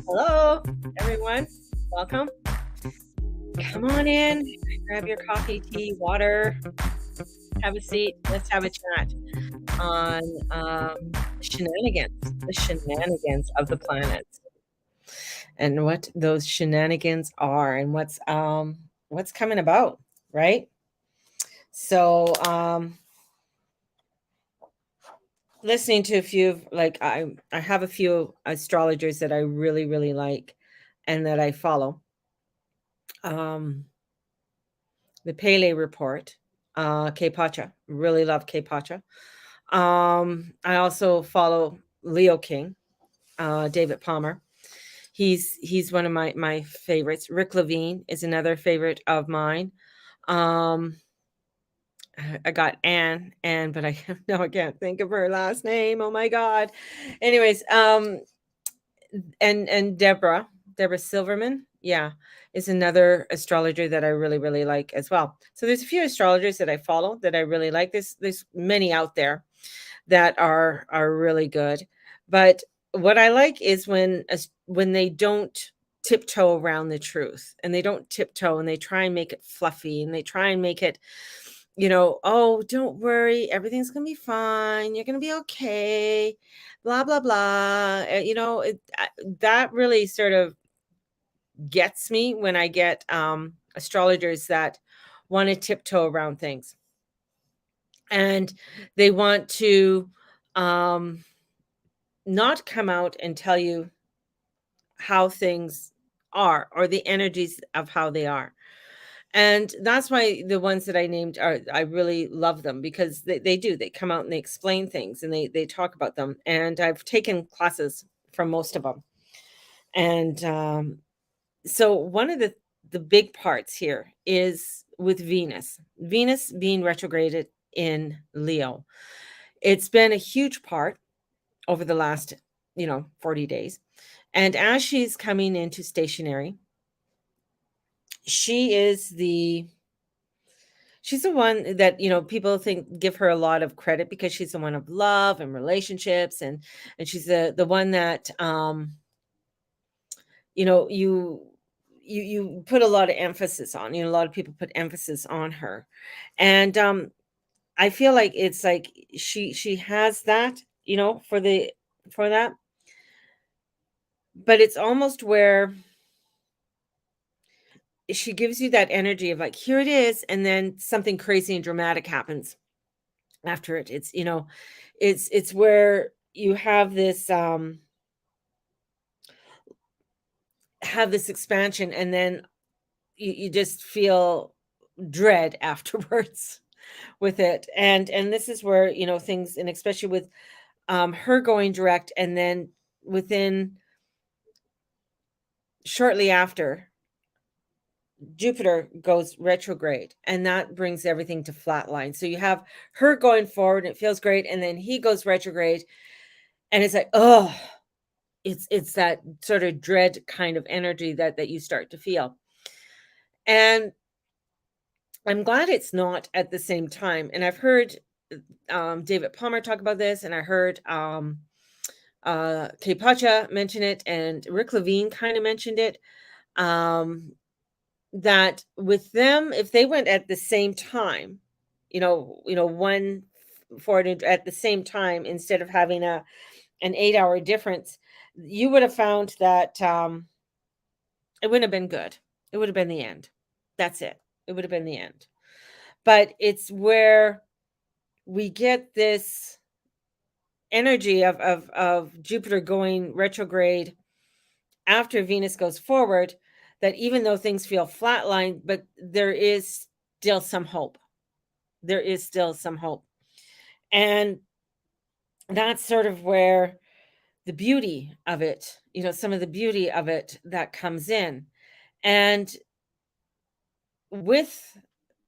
Hello, everyone. Welcome. Come on in, grab your coffee, tea, water, have a seat. Let's have a chat on the shenanigans of the planets, and what those shenanigans are, and what's coming about, right? So, listening to a few I have a few astrologers that I really really like, and that I follow. Um, the Pele report, K Pacha. Really love K Pacha. I also follow Leo King, David Palmer. He's one of my favorites. Rick Levine is another favorite of mine. Um, I got Anne, but I no, I can't think of her last name. Oh my god. Anyways, and Deborah Silverman, yeah, is another astrologer that I really really like as well. So there's a few astrologers that I follow that I really like. There's many out there that are really good, but what I like is when they don't tiptoe around the truth, and they don't tiptoe, and they try and make it fluffy, and they try and make it, oh, don't worry, everything's gonna be fine, you're gonna be okay, blah blah blah. That really sort of gets me when I get astrologers that want to tiptoe around things, and they want to um not come out and tell you how things are, or the energies of how they are. And that's why the ones that I named, I really love them, because they do, they come out and they explain things, and they talk about them, and I've taken classes from most of them. And so one of the big parts here is with Venus being retrograded in Leo. It's been a huge part over the last 40 days. And as she's coming into stationary, she is the she's the one that, people think, give her a lot of credit, because she's the one of love and relationships, and she's the one that you know you you put a lot of emphasis on. A lot of people put emphasis on her. And I feel like it's like she has that, for that. But it's almost where she gives you that energy of, like, here it is, and then something crazy and dramatic happens after it. It's where you have this expansion, and then you just feel dread afterwards with it. And this is where, things, and especially with her going direct, and then within shortly after, Jupiter goes retrograde, and that brings everything to flatline. So you have her going forward, and it feels great, and then he goes retrograde, and it's like, oh, it's that sort of dread kind of energy that you start to feel. And I'm glad it's not at the same time. And I've heard David Palmer talk about this, and I heard Kay Pacha mention it, and Rick Levine kind of mentioned it. That with them, if they went at the same time, one forward at the same time, instead of having an 8-hour difference, you would have found that it wouldn't have been good. It would have been the end. That's it. It would have been the end. But it's where we get this energy of Jupiter going retrograde after Venus goes forward, that even though things feel flatlined, but there is still some hope. There is still some hope. And that's sort of where the beauty of it, some of the beauty of it that comes in. And with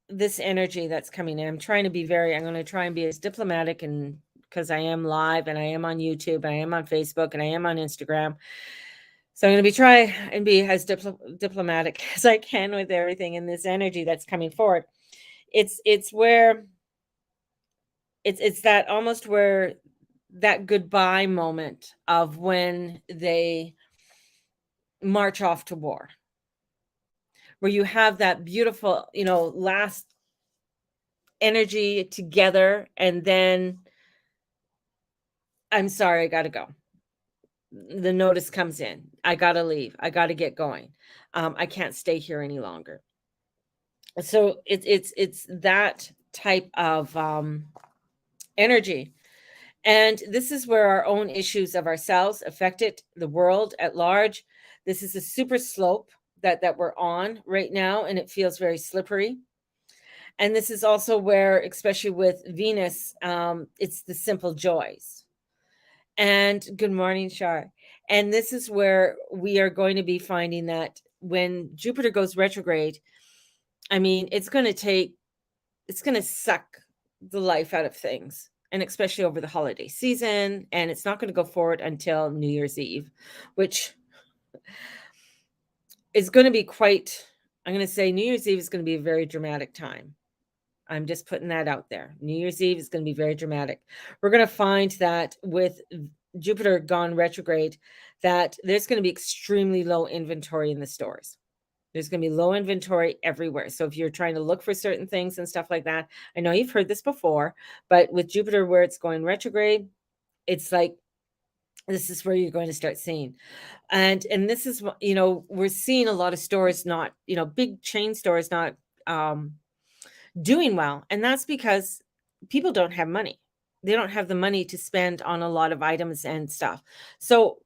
this energy that's coming in, I'm going to try and be as diplomatic, and because I am live, and I am on YouTube, and I am on Facebook, and I am on Instagram. So I'm going to try and be as diplomatic as I can with everything in this energy that's coming forward. It's where it's that, almost where that goodbye moment of when they march off to war, where you have that beautiful, last energy together, and then, I'm sorry, I got to go. The notice comes in. I got to leave. I got to get going. I can't stay here any longer. So it's that type of energy. And this is where our own issues of ourselves affect it, the world at large. This is a super slope that we're on right now, and it feels very slippery. And this is also where, especially with Venus, it's the simple joys. And good morning, Shar. And this is where we are going to be finding that when Jupiter goes retrograde, I mean, it's going to suck the life out of things, and especially over the holiday season. And it's not going to go forward until New Year's Eve, which is going to be I'm going to say New Year's Eve is going to be a very dramatic time. I'm just putting that out there. New Year's Eve is going to be very dramatic. We're going to find that with Jupiter gone retrograde, that there's going to be extremely low inventory in the stores. There's going to be low inventory everywhere. So if you're trying to look for certain things and stuff like that, I know you've heard this before, but with Jupiter where it's going retrograde, it's like this is where you're going to start seeing. And this is what, we're seeing a lot of stores not, big chain stores not doing well. And that's because people don't have money. They don't have the money to spend on a lot of items and stuff. So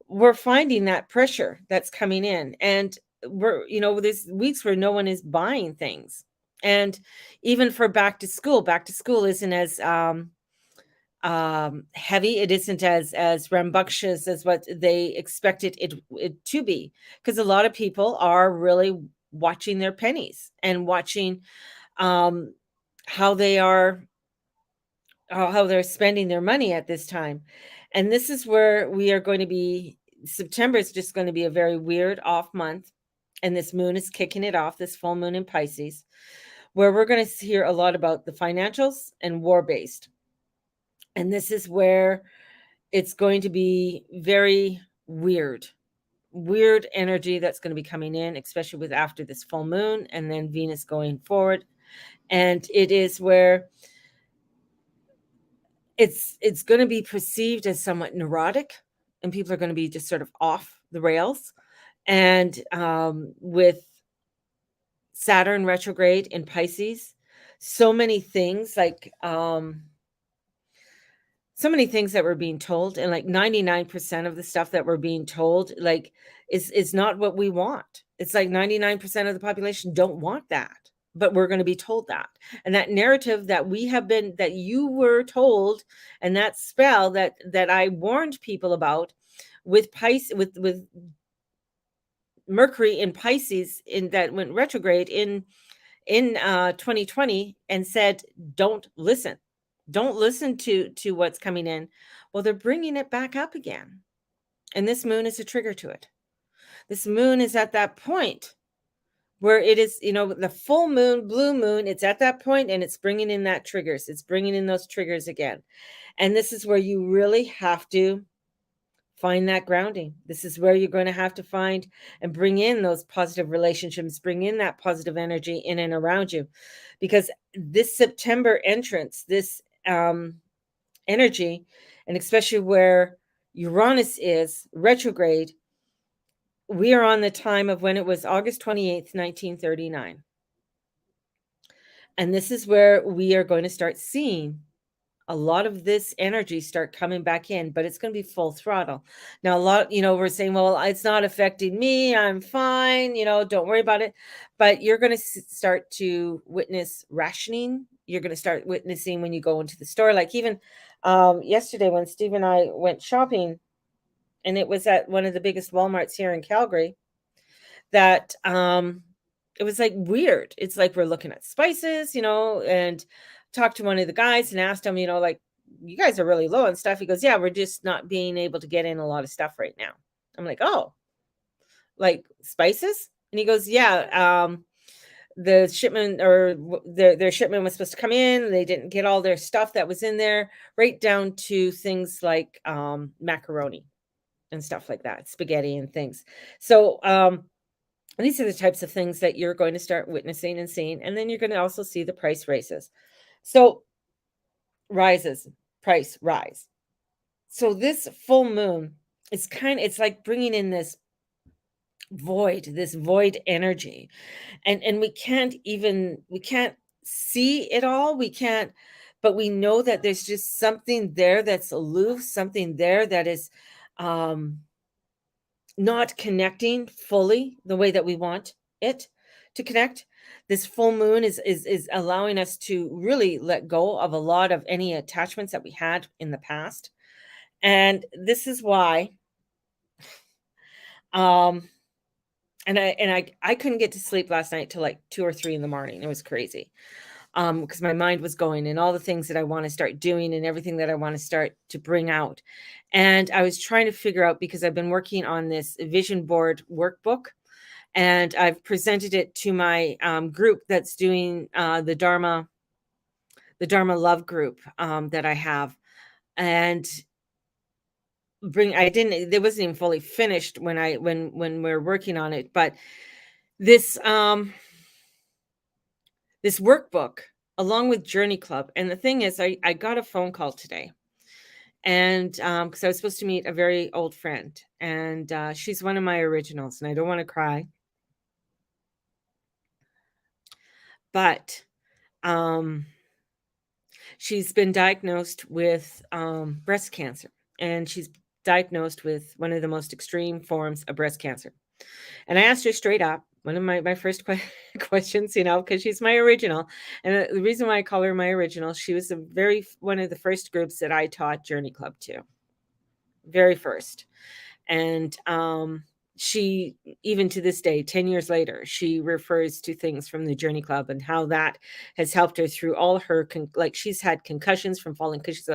we're finding that pressure that's coming in, and there's weeks where no one is buying things. And even for back to school isn't as heavy. It isn't as rambunctious as what they expected it to be, because a lot of people are really watching their pennies and watching how they're spending their money at this time. And this is where we are going to be. September is just going to be a very weird off month, and this moon is kicking it off, this full moon in Pisces, where we're going to hear a lot about the financials and war based. And this is where it's going to be very weird energy that's going to be coming in, especially with after this full moon and then Venus going forward. And it is where it's going to be perceived as somewhat neurotic, and people are going to be just sort of off the rails. And with Saturn retrograde in Pisces, so many things that we're being told, and like 99% of the stuff that we're being told, like, is not what we want. It's like 99% of the population don't want that, but we're going to be told that. And that narrative that that you were told, and that spell that I warned people about with Pisces, with Mercury in Pisces, in that went retrograde in 2020, and said, don't listen to what's coming in. Well, they're bringing it back up again, and this moon is a trigger to it. This moon is at that point where it is, the full moon, blue moon, it's at that point, and it's bringing in it's bringing in those triggers again. And this is where you really have to find that grounding. This is where you're going to have to find and bring in those positive relationships, bring in that positive energy in and around you, because this September entrance, this energy, and especially where Uranus is retrograde, we are on the time of when it was August 28th, 1939. And this is where we are going to start seeing a lot of this energy start coming back in, but it's going to be full throttle. Now, a lot, we're saying, well, it's not affecting me. I'm fine. Don't worry about it. But you're going to start to witness rationing. You're going to start witnessing when you go into the store. Like even yesterday when Steve and I went shopping, and it was at one of the biggest Walmarts here in Calgary, that it was like weird. It's like we're looking at spices, and talked to one of the guys and asked him, like, you guys are really low on stuff. He goes, yeah, we're just not being able to get in a lot of stuff right now. I'm like, oh, like spices? And he goes, yeah, the shipment, or their shipment was supposed to come in. They didn't get all their stuff that was in there, right down to things like macaroni and stuff like that, spaghetti and things. So, these are the types of things that you're going to start witnessing and seeing, and then you're going to also see the price raises. So, rises, price rise. So this full moon is it's like bringing in this void energy, and we can't see it all, we can't, but we know that there's just something there that's aloof, something there that is um not connecting fully the way that we want it to connect. This full moon is allowing us to really let go of a lot of any attachments that we had in the past. And this is why um I couldn't get to sleep last night till like 2 or 3 in the morning. It was crazy. Because my mind was going and all the things that I want to start doing and everything that I want to start to bring out. And I was trying to figure out, because I've been working on this vision board workbook, and I've presented it to my group that's doing the Dharma love group that I have. And I didn't, it wasn't even fully finished when we're working on it, but this this workbook along with Journey Club. And the thing is, I got a phone call today, and because I was supposed to meet a very old friend, and she's one of my originals, and I don't want to cry, but um she's been diagnosed with breast cancer, and she's diagnosed with one of the most extreme forms of breast cancer. And I asked her straight up, one of my first questions, because she's my original. And the reason why I call her my original, she was one of the first groups that I taught Journey Club to, very first. And she, even to this day, 10 years later, she refers to things from the Journey Club and how that has helped her through all her like she's had concussions from falling, because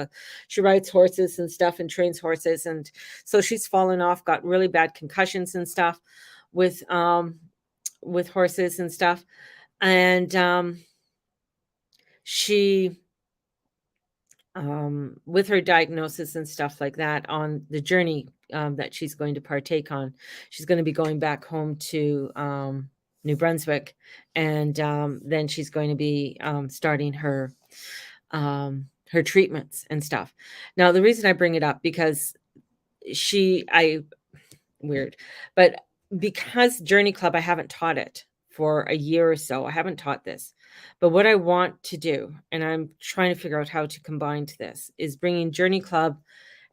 she rides horses and stuff and trains horses, and so she's fallen off, got really bad concussions and stuff with horses and stuff. And she with her diagnosis and stuff like that, on the journey that she's going to partake on, she's going to be going back home to New Brunswick, and then she's going to be starting her treatments and stuff. Now, the reason I bring it up, because I weird, but because Journey Club, I haven't taught it for a year or so. I haven't taught this. But what I want to do, and I'm trying to figure out how to combine this, is bringing Journey Club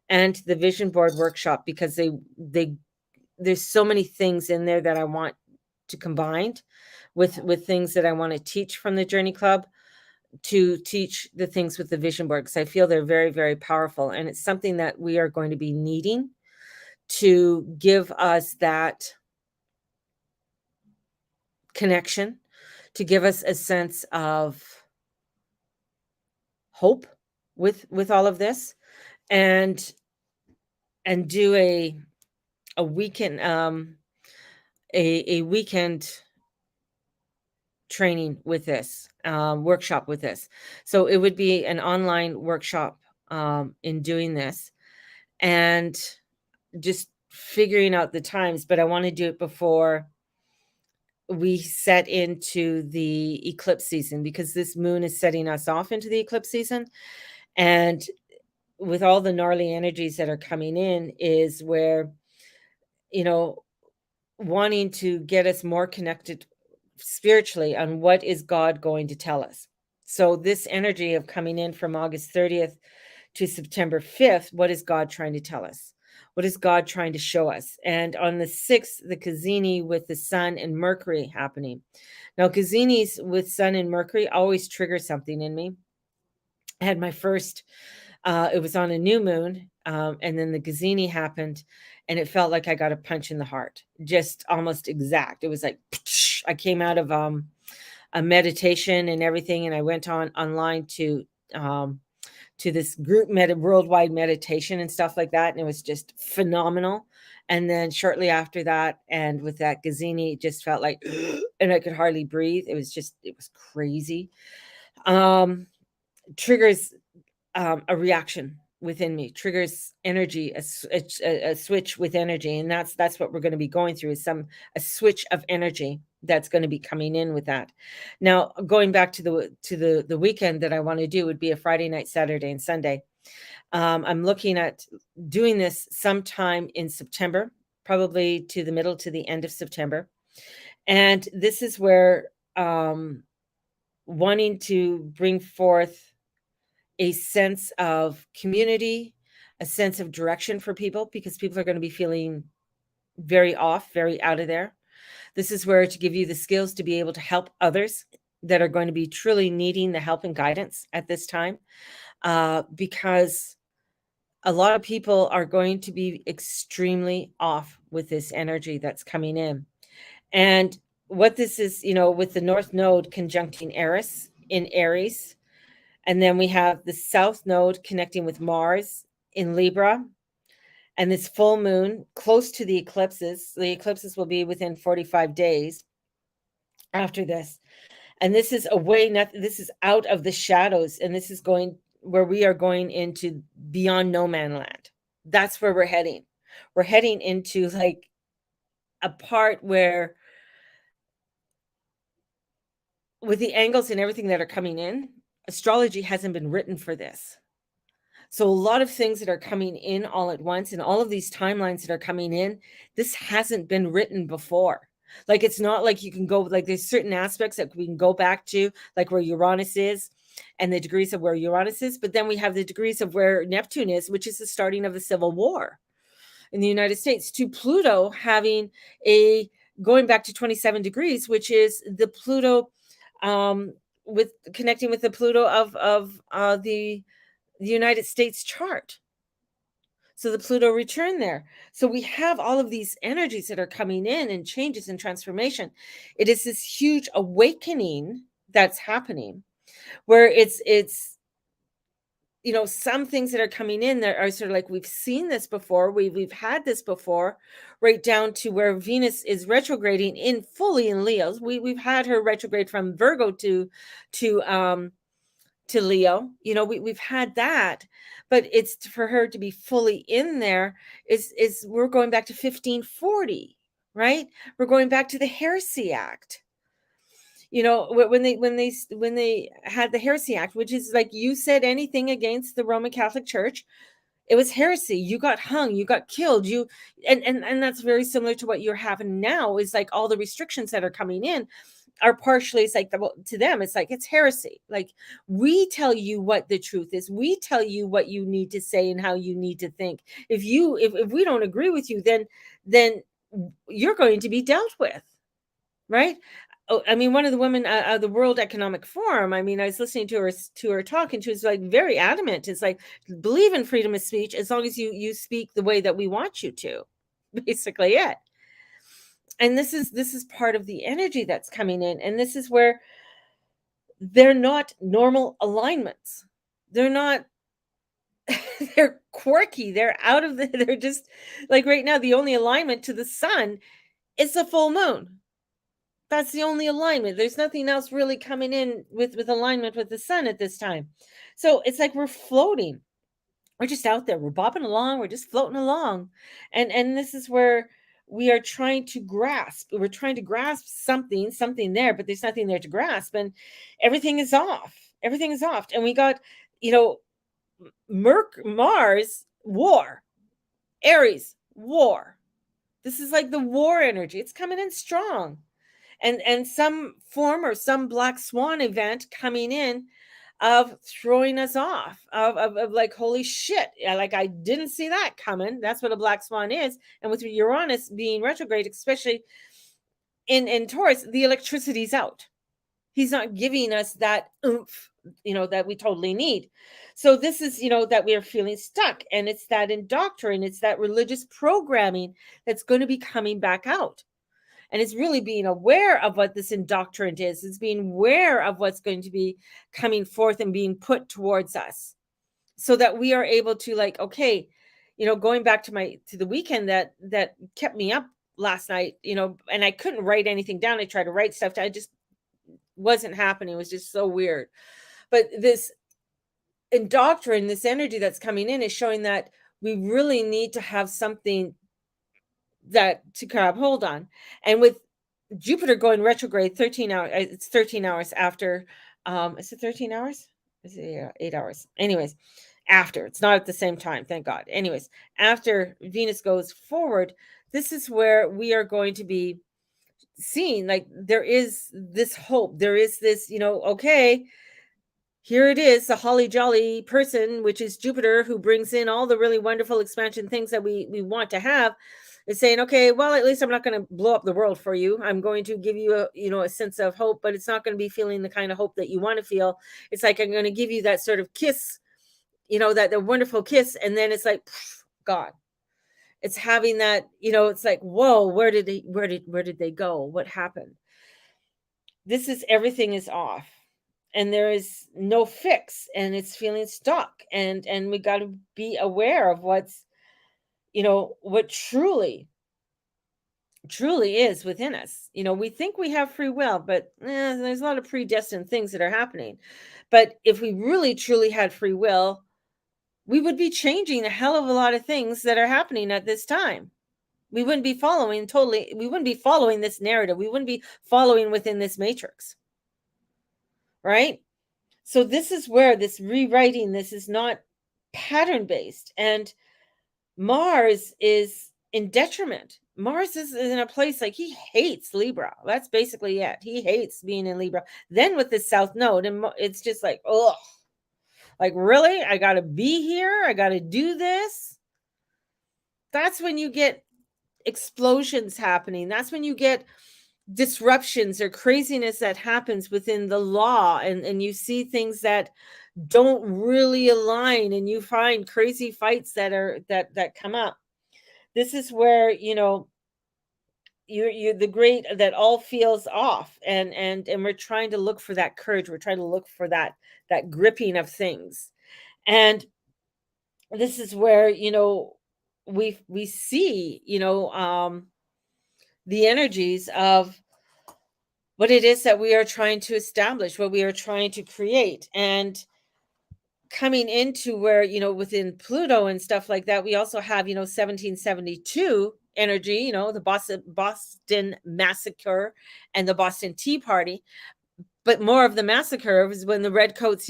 and the Vision Board Workshop, because there's so many things in there that I want to combine with things that I want to teach from the Journey Club, to teach the things with the Vision Board, because I feel they're very, very powerful. And it's something that we are going to be needing to give us that connection, to give us a sense of hope with all of this, and do a weekend a weekend training with this workshop with this. So it would be an online workshop in doing this, and just figuring out the times. But I want to do it before we set into the eclipse season, because this moon is setting us off into the eclipse season. And with all the gnarly energies that are coming in, is where, wanting to get us more connected spiritually on what is God going to tell us. So this energy of coming in from August 30th to September 5th, what is God trying to tell us? What is God trying to show us? And on the 6th, the Kazini with the Sun and Mercury happening. Now, Kazinis with Sun and Mercury always trigger something in me. I had my first, it was on a new moon, and then the Kazini happened, and it felt like I got a punch in the heart, just almost exact. It was like, I came out of a meditation and everything, and I went online to this group worldwide meditation and stuff like that, and it was just phenomenal. And then shortly after that, and with that Gazini, it just felt like and I could hardly breathe. It was crazy. Triggers a reaction within me, triggers energy, a switch with energy, and that's what we're going to be going through, is a switch of energy that's going to be coming in with that. Now, going back to the weekend that I want to do would be a Friday night, Saturday, and Sunday. I'm looking at doing this sometime in September, probably to the middle to the end of September, and this is where wanting to bring forth a sense of community, a sense of direction for people, because people are going to be feeling very off, very out of there. This is where to give you the skills to be able to help others that are going to be truly needing the help and guidance at this time, because a lot of people are going to be extremely off with this energy that's coming in. And what this is, with the North Node conjuncting Eris in Aries, and then we have the South Node connecting with Mars in Libra, and this full moon close to the eclipses. The eclipses will be within 45 days after this. And this is this is out of the shadows, and this is going where we are going into beyond no man land. That's where we're heading. We're heading into like a part where, with the angles and everything that are coming in, astrology hasn't been written for this. So a lot of things that are coming in all at once, and all of these timelines that are coming in, this hasn't been written before. Like, it's not like you can go, like, there's certain aspects that we can go back to, like where Uranus is and the degrees of where Uranus is. But then we have the degrees of where Neptune is, which is the starting of the Civil War in the United States, to Pluto having going back to 27 degrees, which is the Pluto, with connecting with the Pluto of the United States chart. So the Pluto return there. So we have all of these energies that are coming in, and changes and transformation. It is this huge awakening that's happening, where it's some things that are coming in that are sort of like, we've seen this before, we've had this before, right down to where Venus is retrograding in fully in Leo's. We've had her retrograde from Virgo to Leo. We've had that, but it's for her to be fully in there is we're going back to 1540, right? We're going back to the Heresy Act. When they had the Heresy Act, which is like, you said anything against the Roman Catholic Church, it was heresy. You got hung, you got killed, and that's very similar to what you're having now, is like all the restrictions that are coming in are partially, it's like, to them, it's like, it's heresy. Like, we tell you what the truth is. We tell you what you need to say and how you need to think. If we don't agree with you, then you're going to be dealt with, right? Oh, I mean, one of the women of the World Economic Forum, I mean, I was listening to her talk, and she was like very adamant. It's like, believe in freedom of speech as long as you speak the way that we want you to. Basically it. And this is part of the energy that's coming in, and this is where they're not normal alignments. They're not they're quirky. They're just like, right now, the only alignment to the sun is the full moon. That's the only alignment. There's nothing else really coming in with alignment with the sun at this time. So it's like we're floating. We're just out there. We're bopping along. We're just floating along. And this is where we are trying to grasp. We're trying to grasp something there, but there's nothing there to grasp. And everything is off. Everything is off. And we got, Mars, war. Aries, war. This is like the war energy. It's coming in strong. And some form or some black swan event coming in of throwing us off, of like, holy shit, like, I didn't see that coming. That's what a black swan is. And with Uranus being retrograde, especially in Taurus, the electricity's out. He's not giving us that oomph, that we totally need. So this is, that we are feeling stuck, and it's that indoctrination, it's that religious programming that's going to be coming back out. And it's really being aware of what this indoctrination is. It's being aware of what's going to be coming forth and being put towards us, so that we are able to, like, okay, going back to the weekend that kept me up last night, and I couldn't write anything down. I tried to write stuff down. I just wasn't happening. It was just so weird. But this indoctrine, this energy that's coming in is showing that we really need to have something that to grab hold on. And with Jupiter going retrograde 13 hours, it's 13 hours after, is it 13 hours? Is it 8 hours? Anyways, after, it's not at the same time, thank God. Anyways, after Venus goes forward, this is where we are going to be seeing, like, there is this hope. There is this, okay, here it is, the holly jolly person, which is Jupiter, who brings in all the really wonderful expansion things that we want to have, is saying, okay, well, at least I'm not going to blow up the world for you. I'm going to give you a sense of hope, but it's not going to be feeling the kind of hope that you want to feel. It's like, I'm going to give you that sort of kiss, that the wonderful kiss, and then it's like, God. It's having that, it's like, whoa, where did they go? What happened? This is, everything is off, and there is no fix, and it's feeling stuck, and we got to be aware of what's, what truly is within us. We think we have free will, but there's a lot of predestined things that are happening. But if we really truly had free will, we would be changing a hell of a lot of things that are happening at this time. We wouldn't be following this narrative. We wouldn't be following within this matrix. Right? So this is where this rewriting, this is not pattern based. And Mars is in detriment. Mars is in a place like, he hates Libra. That's basically it. He hates being in Libra. Then with the South Node, and it's just like, oh, like, really? I got to be here? I got to do this? That's when you get explosions happening. That's when you get disruptions or craziness that happens within the law, and you see things that don't really align, and you find crazy fights that come up. This is where you're the great that all feels off, and we're trying to look for that courage. We're trying to look for that gripping of things. And this is where we see the energies of what it is that we are trying to establish, what we are trying to create. And coming into where, within Pluto and stuff like that, we also have, 1772 energy, the Boston Massacre and the Boston Tea Party. But more of the massacre was when the redcoats,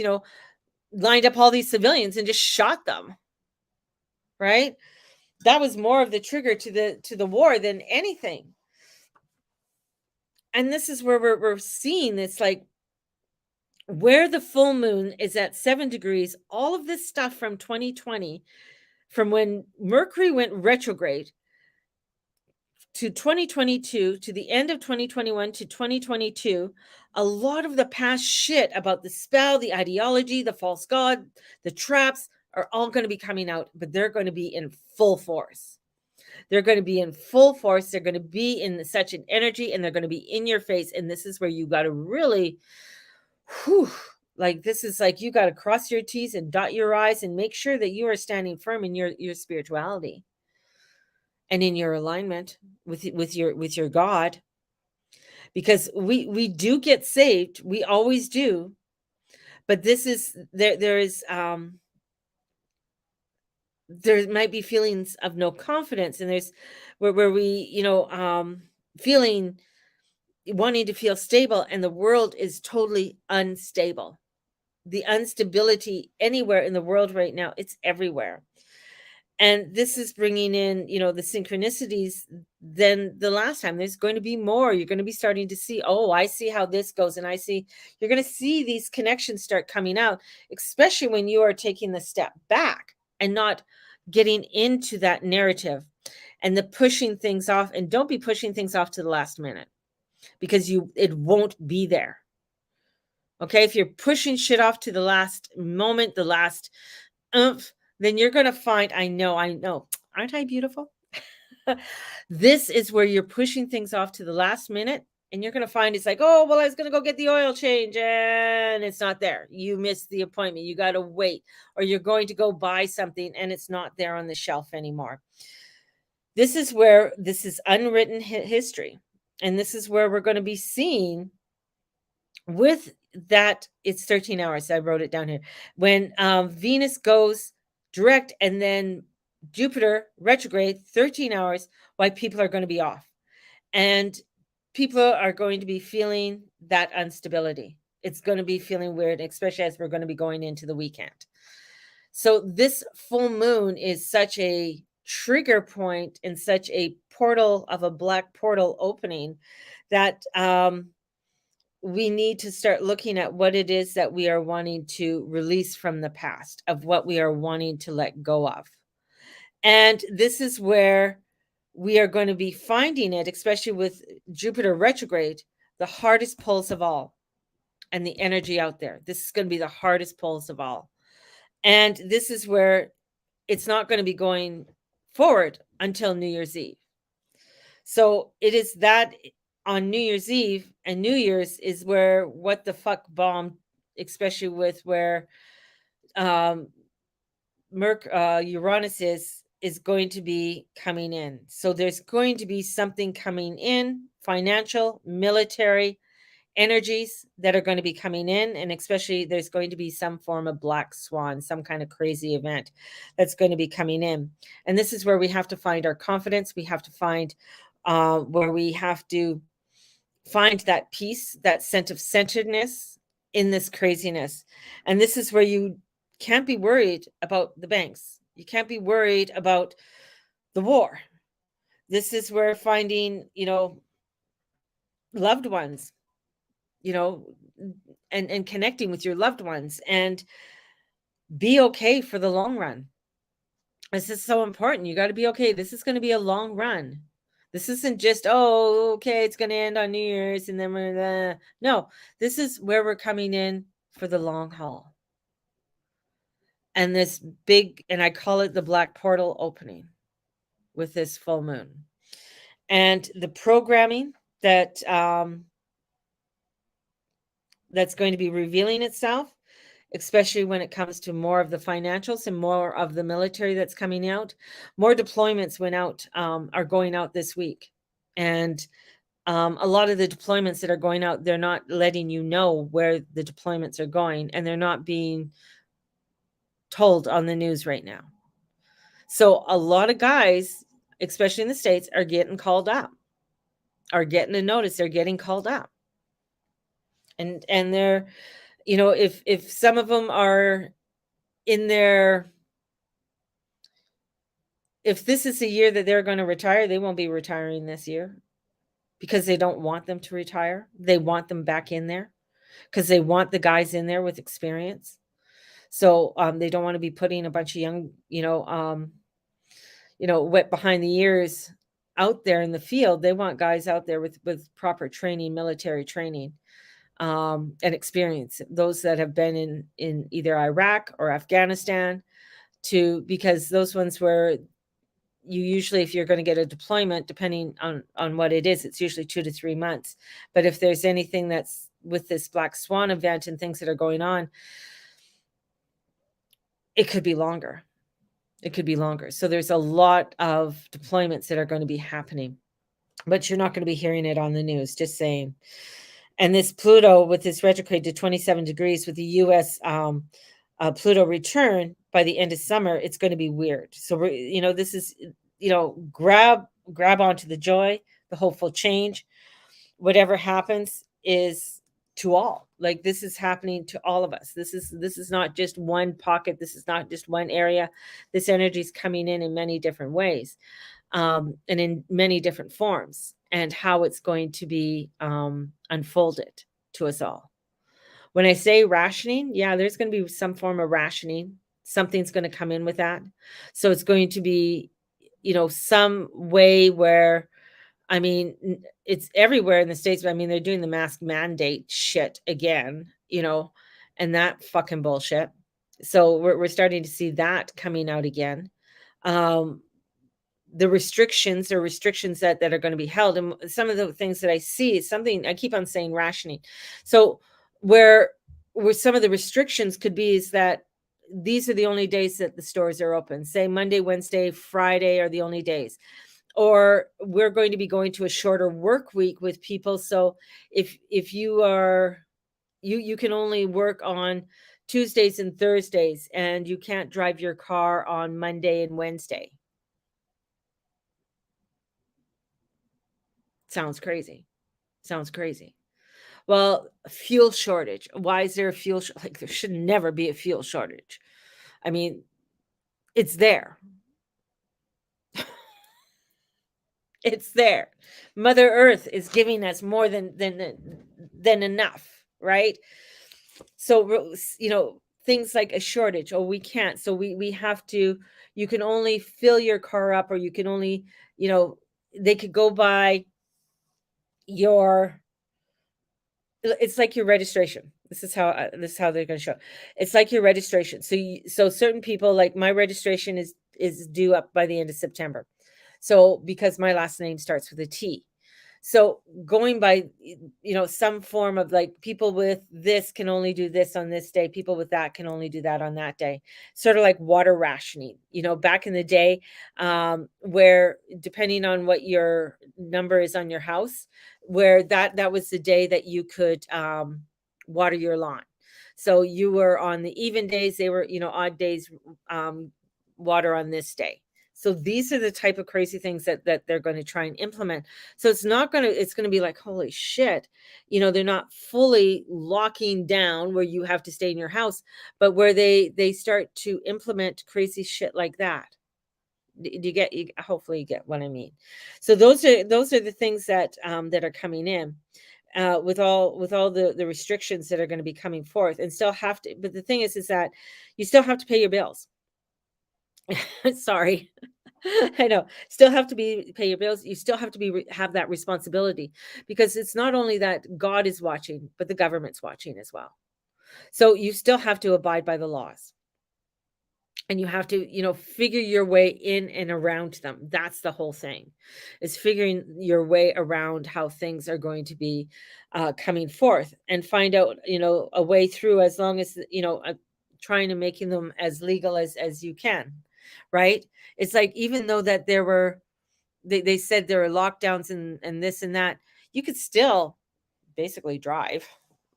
lined up all these civilians and just shot them. Right? That was more of the trigger to the war than anything. And this is where we're seeing this, like, where the full moon is at 7 degrees, all of this stuff from 2020, from when Mercury went retrograde to 2022, to the end of 2021 to 2022, a lot of the past shit about the spell, the ideology, the false god, the traps are all going to be coming out, but they're going to be in full force. They're going to be in full force. They're going to be in such an energy, and they're going to be in your face. And this is where you got to really, like, this is like, you got to cross your T's and dot your I's and make sure that you are standing firm in your spirituality and in your alignment with your God. Because we do get saved. We always do. But this is, there might be feelings of no confidence, and there's where we feeling, wanting to feel stable, and the world is totally unstable. The instability anywhere in the world right now, it's everywhere. And this is bringing in the synchronicities than the last time. There's going to be more. You're going to be starting to see, oh, I see how this goes, and you're going to see these connections start coming out, especially when you are taking the step back and not getting into that narrative and the pushing things off. And don't be pushing things off to the last minute, because it won't be there. Okay, if you're pushing shit off to the last moment, the last oomph, then you're going to find, I know, aren't I beautiful? This is where you're pushing things off to the last minute, and you're going to find it's like, oh, well, I was going to go get the oil change, and it's not there. You missed the appointment. You got to wait, or you're going to go buy something, and it's not there on the shelf anymore. This is where this is unwritten history, and this is where we're going to be seeing with that it's 13 hours. I wrote it down here. When Venus goes direct and then Jupiter retrograde, 13 hours, why people are going to be off. And people are going to be feeling that instability. It's going to be feeling weird, especially as we're going to be going into the weekend. So this full moon is such a trigger point and such a portal of a black portal opening that we need to start looking at what it is that we are wanting to release from the past, of what we are wanting to let go of. And this is where we are going to be finding it, especially with Jupiter retrograde, the hardest pulls of all, and the energy out there. This is going to be the hardest pulls of all. And this is where it's not going to be going forward until New Year's Eve. So it is that on New Year's Eve and New Year's is where what the fuck bomb, especially with where Uranus is going to be coming in. So there's going to be something coming in, financial, military energies that are going to be coming in, and especially there's going to be some form of black swan, some kind of crazy event that's going to be coming in. And this is where we have to find our confidence. We have to find where we have to find that peace, that sense of centeredness in this craziness. And this is where you can't be worried about the banks. You can't be worried about the war. This is where finding, loved ones, and connecting with your loved ones, and be okay for the long run. This is so important. You got to be okay. This is going to be a long run. This isn't just, oh, okay, it's going to end on New Year's and then we're no, this is where we're coming in for the long haul. And this big, and I call it the black portal opening with this full moon. And the programming that that's going to be revealing itself, especially when it comes to more of the financials and more of the military that's coming out. More deployments are going out this week. And a lot of the deployments that are going out, they're not letting you know where the deployments are going, and they're not being told on the news right now. So a lot of guys, especially in the States, are getting called up, are getting a notice, they're getting called up. And they're, if some of them are in their, if this is a year that they're going to retire, they won't be retiring this year because they don't want them to retire. They want them back in there because they want the guys in there with experience. So they don't want to be putting a bunch of young, wet behind the ears out there in the field. They want guys out there with proper training, military training, and experience. Those that have been in either Iraq or Afghanistan, because those ones where you usually, if you're going to get a deployment, depending on what it is, it's usually 2 to 3 months. But if there's anything that's with this black swan event and things that are going on, it could be longer. It could be longer. So there's a lot of deployments that are going to be happening, but you're not going to be hearing it on the news, just saying. And this Pluto with this retrograde to 27 degrees with the U.S. Pluto return by the end of summer, it's going to be weird. So, this is, grab onto the joy, the hopeful change. Whatever happens is to all. Like, this is happening to all of us. This is not just one pocket. This is not just one area. This energy is coming in many different ways, and in many different forms, and how it's going to be unfolded to us all. When I say rationing, yeah, there's going to be some form of rationing. Something's going to come in with that. So it's going to be, some way where, it's everywhere in the States. But they're doing the mask mandate shit again, and that fucking bullshit. So we're starting to see that coming out again. The restrictions that are going to be held. And some of the things that I see is something I keep on saying rationing. So where some of the restrictions could be is that these are the only days that the stores are open. Say Monday, Wednesday, Friday are the only days. Or we're going to be going to a shorter work week with people. So if you are You can only work on Tuesdays and Thursdays, and you can't drive your car on Monday and Wednesday. Sounds crazy. Sounds crazy. Well, fuel shortage. Why is there a like, there should never be a fuel shortage. I mean, it's there. It's there. Mother Earth is giving us more than enough, right? So, things like a shortage, oh, we can't. So we have to, you can only fill your car up, or you can only, you know, they could go by your it's like your registration. This is how they're going to show. It's like your registration. So certain people, like my registration is due up by the end of September. So because my last name starts with a T. So going by some form of, like, people with this can only do this on this day, people with that can only do that on that day. Sort of like water rationing. Back in the day, where depending on what your number is on your house, where that was the day that you could water your lawn. So you were on the even days, they were, odd days, um, water on this day. So these are the type of crazy things that they're going to try and implement. So it's going to be like, holy shit, they're not fully locking down where you have to stay in your house, but where they start to implement crazy shit like that. Do you get, hopefully you get what I mean. So those are the things that are coming in, with all the restrictions that are going to be coming forth, and still have to. But the thing is that you still have to pay your bills. Sorry. I know. Still have to pay your bills. You still have to have that responsibility, because it's not only that God is watching, but the government's watching as well. So you still have to abide by the laws, and you have to, figure your way in and around them. That's the whole thing, is figuring your way around how things are going to be coming forth, and find out, a way through, as long as, trying to making them as legal as you can. Right. It's like, even though that they said there are lockdowns and this and that, you could still basically drive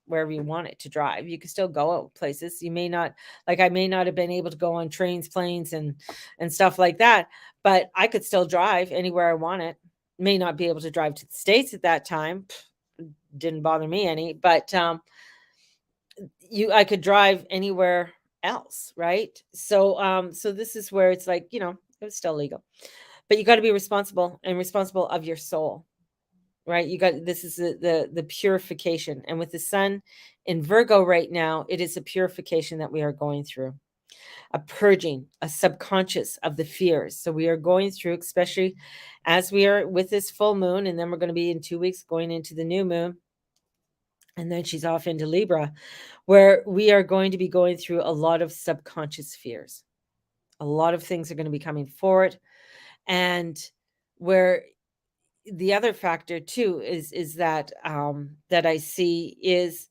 wherever you want it to drive. You could still go out places. You may not, like, I may not have been able to go on trains, planes, and stuff like that, but I could still drive anywhere I want it. May not be able to drive to the States at that time. Didn't bother me any, but I could drive anywhere else, right? So this is where it's like, it was still legal. But you got to be responsible, and responsible of your soul, right? This is the purification. And with the sun in Virgo right now, it is a purification that we are going through, a purging, a subconscious of the fears. So we are going through, especially as we are with this full moon, and then we're going to be in 2 weeks going into the new moon. And then she's off into Libra, where we are going to be going through a lot of subconscious fears. A lot of things are going to be coming forward. And where the other factor too is that I see is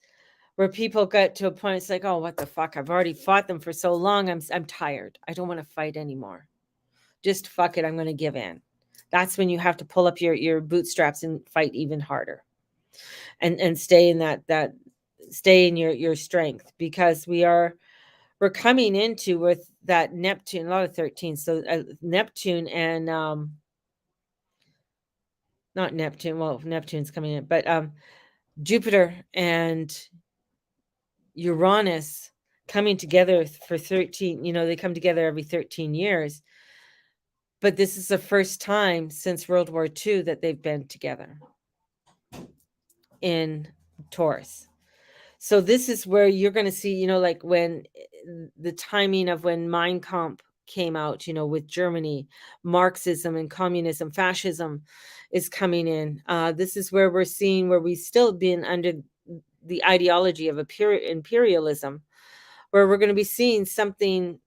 where people get to a point, it's like, oh, what the fuck? I've already fought them for so long. I'm tired. I don't want to fight anymore. Just fuck it. I'm going to give in. That's when you have to pull up your bootstraps and fight even harder, and stay in that stay in your strength, because we're coming into with that Neptune, a lot of 13. So Neptune and not Neptune. Well, Neptune's coming in, but Jupiter and Uranus coming together for 13. They come together every 13 years. But this is the first time since World War II that they've been together in Taurus. So this is where you're going to see, like when the timing of when Mein Kampf came out, with Germany, Marxism and communism, fascism is coming in. This is where we're seeing where we've still been under the ideology of a pure imperialism, where we're going to be seeing something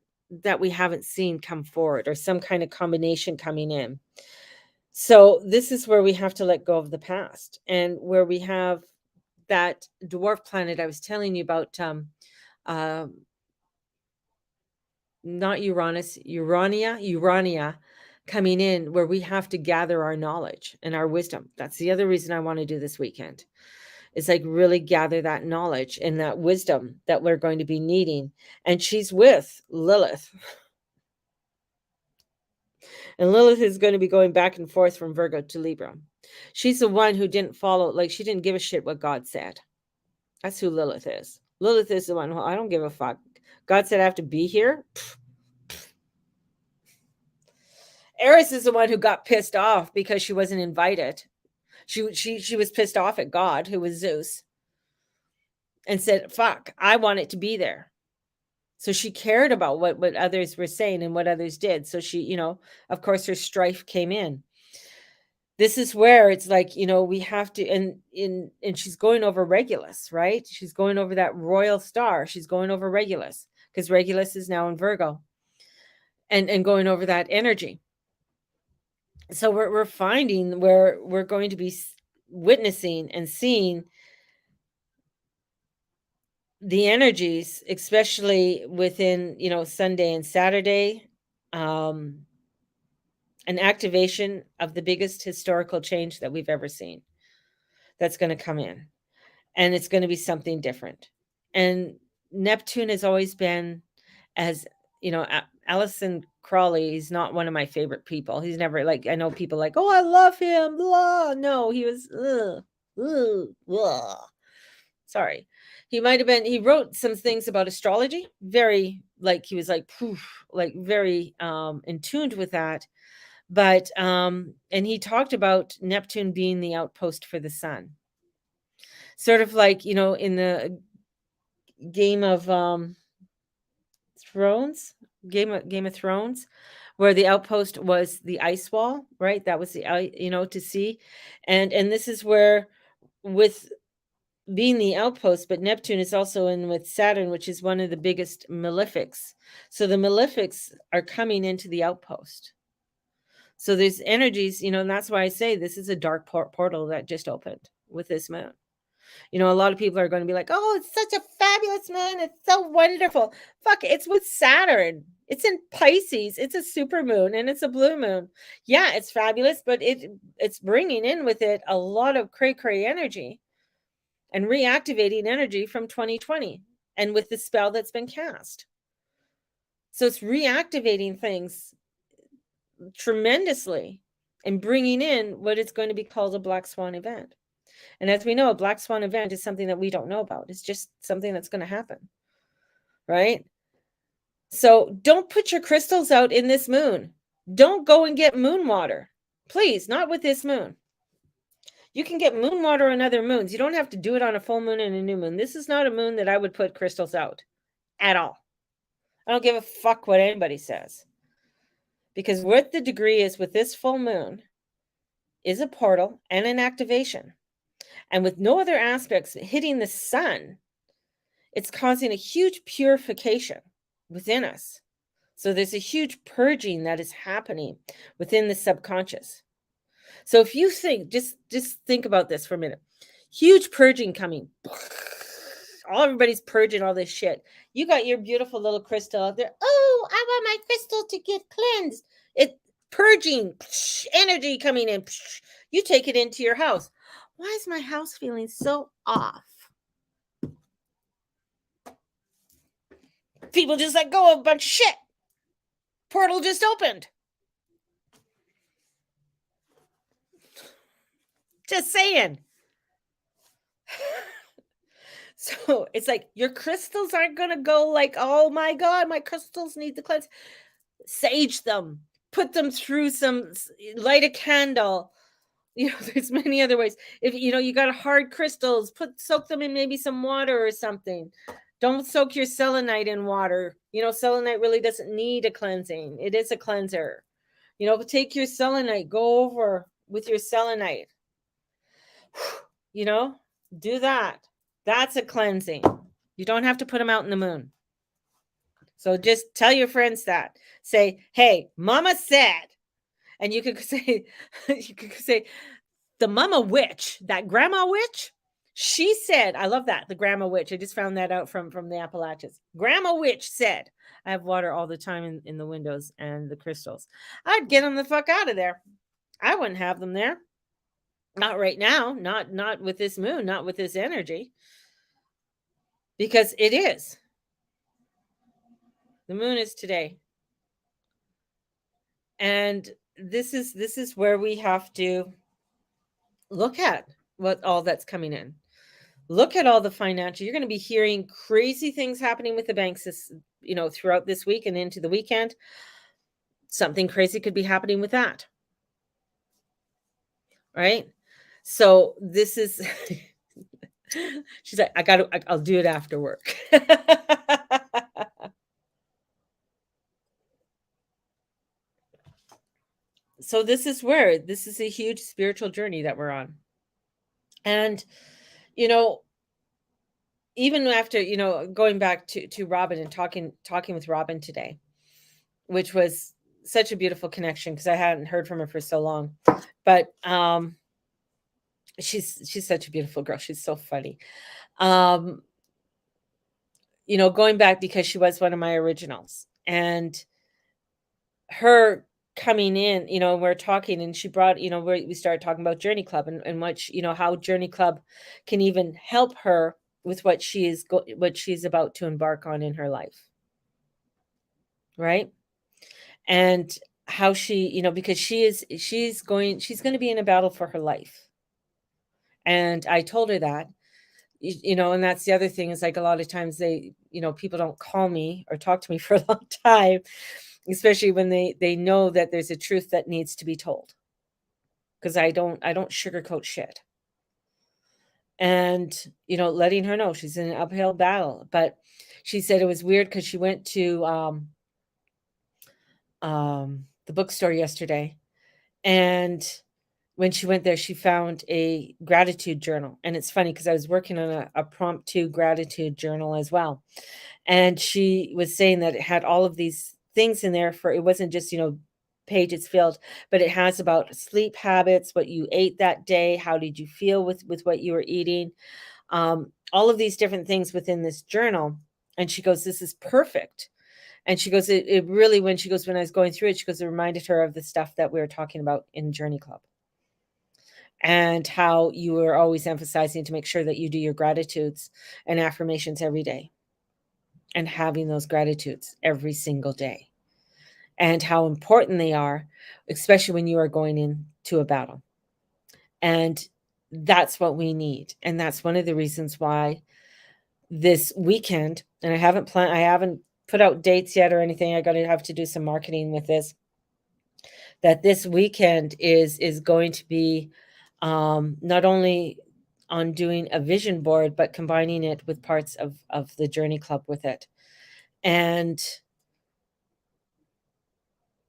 that we haven't seen come forward, or some kind of combination coming in. So this is where we have to let go of the past, and where we have that dwarf planet I was telling you about, not Uranus, Urania coming in, where we have to gather our knowledge and our wisdom. That's the other reason I want to do this weekend, It's like really gather that knowledge and that wisdom that we're going to be needing. And she's with Lilith. And Lilith is going to be going back and forth from Virgo to Libra. She's the one who didn't follow, like, she didn't give a shit what God said. That's who Lilith is. Lilith is the one who, I don't give a fuck. God said I have to be here. Eris is the one who got pissed off because she wasn't invited. She was pissed off at God, who was Zeus, and said, fuck, I want it to be there. So she cared about what others were saying and what others did. So she, you know, of course, her strife came in. This is where it's like, you know, we have to, and she's going over Regulus, right? She's going over that royal star. She's going over Regulus because Regulus is now in Virgo, and going over that energy. So we're finding where we're going to be witnessing and seeing the energies, especially within, you know, Sunday and Saturday, an activation of the biggest historical change that we've ever seen that's going to come in. And it's going to be something different. And Neptune has always been, as you know, Alison Crawley is not one of my favorite people. He's never, like, I know people like, oh, I love him, blah. No, he was, ugh. Sorry. He might have been, he wrote some things about astrology, very, like, he was like, poof, like very in tuned with that. But and he talked about Neptune being the outpost for the sun. Sort of like, you know, in the Game of Thrones, Game of Thrones, where the outpost was the ice wall, right? That was the, you know, to see. And this is where, with being the outpost, but Neptune is also in with Saturn, which is one of the biggest malefics. So the malefics are coming into the outpost. So there's energies, you know, and that's why I say this is a dark portal that just opened with this moon. You know, a lot of people are going to be like, oh, it's such a fabulous moon. It's so wonderful. Fuck, it's with Saturn. It's in Pisces. It's a super moon and it's a blue moon. Yeah, it's fabulous, but it's bringing in with it a lot of cray energy and reactivating energy from 2020 and with the spell that's been cast. So it's reactivating things tremendously and bringing in what is going to be called a black swan event. And as we know, a black swan event is something that we don't know about. It's just something that's going to happen, right? So don't put your crystals out in this moon. Don't go and get moon water. Please, not with this moon. You can get moon water on other moons. You don't have to do it on a full moon and a new moon. This is not a moon that I would put crystals out at all. I don't give a fuck what anybody says. Because what the degree is with this full moon is a portal and an activation. And with no other aspects hitting the sun, it's causing a huge purification within us. So there's a huge purging that is happening within the subconscious. So if you think, just think about this for a minute. Huge purging coming. Everybody's purging all this shit. You got your beautiful little crystal out there. Oh, I want my crystal to get cleansed. It purging, energy coming in. You take it into your house. Why is my house feeling so off? People just let go of a bunch of shit. Portal just opened. Just saying. So it's like your crystals aren't going to go like, oh my God, my crystals need to cleanse. Sage them. Put them through some, light a candle. You know, there's many other ways. If you know you got hard crystals, soak them in maybe some water or something. Don't soak your selenite in water. You know, selenite really doesn't need a cleansing. It is a cleanser. You know, take your selenite, go over with your selenite. You know, do that. That's a cleansing. You don't have to put them out in the moon. So just tell your friends that. Say, hey, mama said. And you could say, the mama witch, that grandma witch, she said, I love that, the grandma witch. I just found that out from the Appalachians. Grandma witch said, I have water all the time in the windows and the crystals. I'd get them the fuck out of there. I wouldn't have them there. Not right now, not with this moon, not with this energy, because it is. The moon is today. And this is where we have to look at what all that's coming in. Look at all the financial. You're going to be hearing crazy things happening with the banks throughout this week and into the weekend. Something crazy could be happening with that. Right? So this is she's like, I'll do it after work. So this is a huge spiritual journey that we're on. And you know, even after, going back to Robin and talking with Robin today, which was such a beautiful connection because I hadn't heard from her for so long. But she's such a beautiful girl. She's so funny. Um, going back because she was one of my originals, and her coming in, we're talking, and she brought, we started talking about Journey Club, and what how Journey Club can even help her with what what she's about to embark on in her life, right? And how she, because she's going to be in a battle for her life. And I told her that, and that's the other thing, is like a lot of times people don't call me or talk to me for a long time, especially when they know that there's a truth that needs to be told, because I don't sugarcoat shit. And letting her know she's in an uphill battle. But she said it was weird because she went to the bookstore yesterday, and when she went there, she found a gratitude journal. And it's funny because I was working on a prompt to gratitude journal as well. And she was saying that it had all of these things in there, for it wasn't just, pages filled, but it has about sleep habits, what you ate that day, how did you feel with what you were eating, all of these different things within this journal. And she goes, this is perfect. And she goes, it really, when I was going through it, she goes, it reminded her of the stuff that we were talking about in Journey Club, and how you were always emphasizing to make sure that you do your gratitudes and affirmations every day, and having those gratitudes every single day, and how important they are, especially when you are going into a battle. And that's what we need. And that's one of the reasons why this weekend, and I haven't put out dates yet or anything. I have to do some marketing with this. That this weekend is going to be not only on doing a vision board, but combining it with parts of the Journey Club with it. And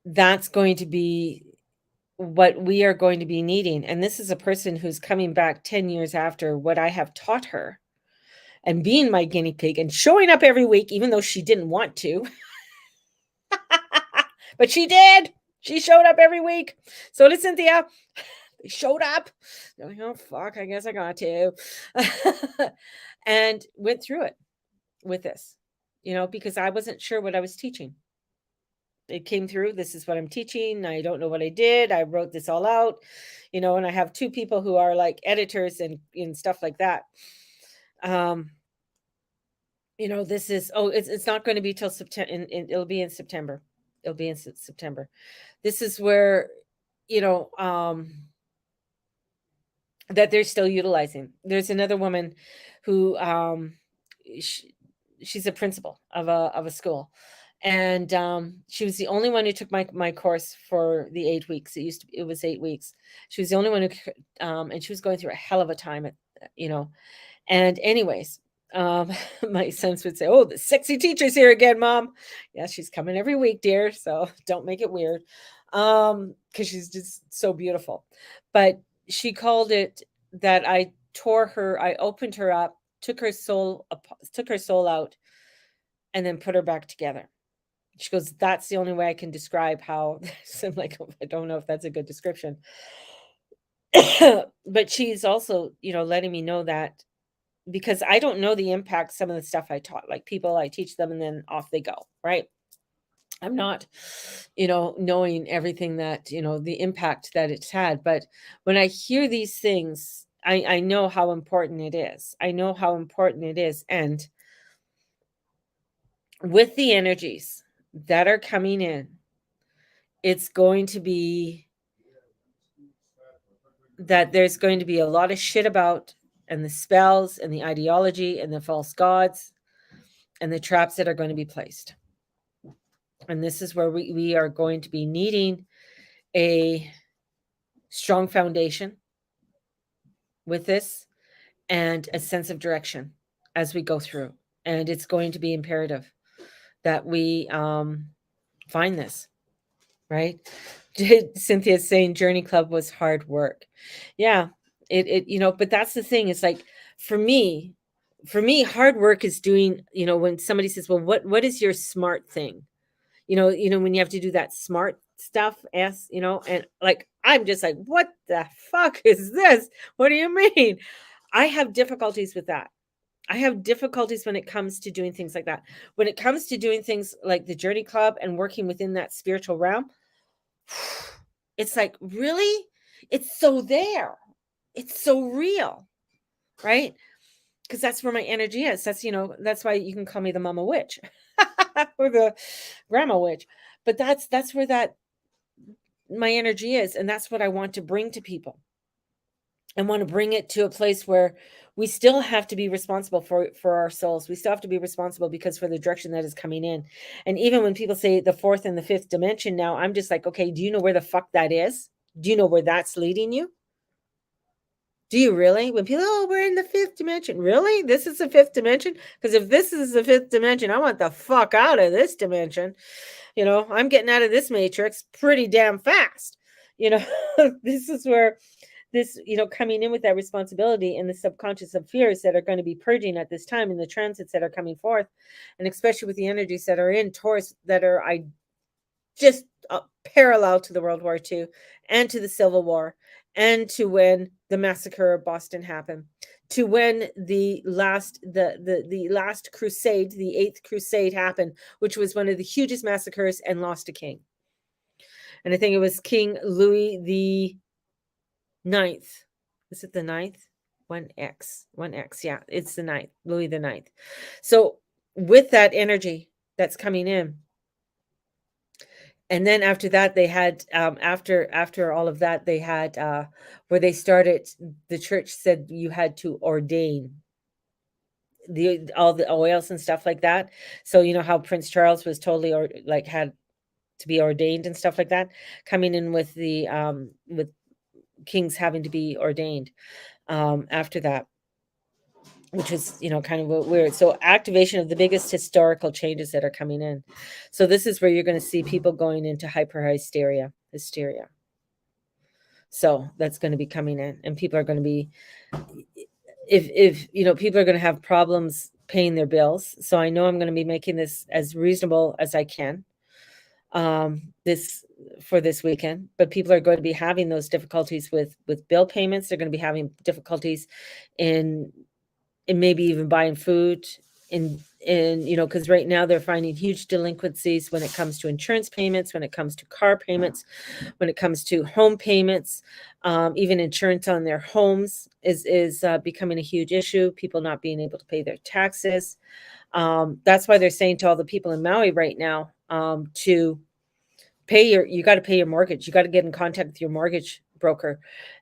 that's going to be what we are going to be needing. And this is a person who's coming back 10 years after what I have taught her, and being my guinea pig and showing up every week, even though she didn't want to. But she did. She showed up every week. So did Cynthia. They showed up. They're like, oh, fuck, I guess I got to. And went through it with this, because I wasn't sure what I was teaching. It came through. This is what I'm teaching. I don't know what I did. I wrote this all out, and I have two people who are like editors and stuff like that. This is, it's not going to be till September. It'll be in September. It'll be in September. This is where, that they're still utilizing. There's another woman who, she's a principal of a school, and she was the only one who took my course for the 8 weeks. It was 8 weeks. She was the only one who, and she was going through a hell of a time and anyways, my sons would say, oh, the sexy teacher's here again, Mom. Yeah, she's coming every week, dear, so don't make it weird, because she's just so beautiful. But she called it that I opened her up, took her soul out, and then put her back together. She goes, that's the only way I can describe how. So I'm like, I don't know if that's a good description. But she's also, letting me know that, because I don't know the impact some of the stuff I taught, like people, I teach them and then off they go, right? I'm not, knowing everything that, the impact that it's had. But when I hear these things, I know how important it is. I know how important it is. And with the energies that are coming in, it's going to be that there's going to be a lot of shit about, and the spells and the ideology and the false gods and the traps that are going to be placed. And this is where we are going to be needing a strong foundation with this and a sense of direction as we go through. And it's going to be imperative that we find this, right? Cynthia's saying Journey Club was hard work. Yeah, but that's the thing. It's like for me, hard work is doing, when somebody says, well, what is your smart thing? When you have to do that smart stuff, and like, I'm just like, what the fuck is this? What do you mean? I have difficulties with that. I have difficulties when it comes to doing things like that. When it comes to doing things like the Journey Club and working within that spiritual realm, it's like, really? It's so there. It's so real, right? Because that's where my energy is. That's why you can call me the mama witch or the grandma witch. But that's where that my energy is, and that's what I want to bring to people. I want to bring it to a place where we still have to be responsible for our souls. We still have to be responsible because for the direction that is coming in. And even when people say the fourth and the fifth dimension now, I'm just like, okay, do you know where the fuck that is? Do you know where that's leading you? Do you really? When people, oh, we're in the fifth dimension. Really? This is the fifth dimension? Because if this is the fifth dimension, I want the fuck out of this dimension. I'm getting out of this matrix pretty damn fast. This is where this, coming in with that responsibility and the subconscious of fears that are going to be purging at this time, and the transits that are coming forth, and especially with the energies that are in Taurus that are just parallel to the World War II and to the Civil War and to when the massacre of Boston happened, to when the last crusade, the Eighth Crusade happened, which was one of the hugest massacres and lost a king. And I think it was King Louis the Ninth. Is it the ninth? 1X. Yeah, it's the ninth. Louis the Ninth. So with that energy that's coming in, and then after that, they had after all of that, they had where they started. The church said you had to ordain all the oils and stuff like that. So you know how Prince Charles was totally had to be ordained and stuff like that. Coming in with the with kings having to be ordained after that, which is kind of weird. So activation of the biggest historical changes that are coming in. So this is where you're going to see people going into hysteria. So that's going to be coming in, and people are going to be, if people are going to have problems paying their bills. So I know I'm going to be making this as reasonable as I can this for this weekend, but people are going to be having those difficulties with bill payments. They're going to be having difficulties in maybe even buying food in because right now they're finding huge delinquencies when it comes to insurance payments, when it comes to car payments, when it comes to home payments. Even insurance on their homes is becoming a huge issue. People not being able to pay their taxes. That's why they're saying to all the people in Maui right now to you got to pay your mortgage. You got to get in contact with your mortgage broker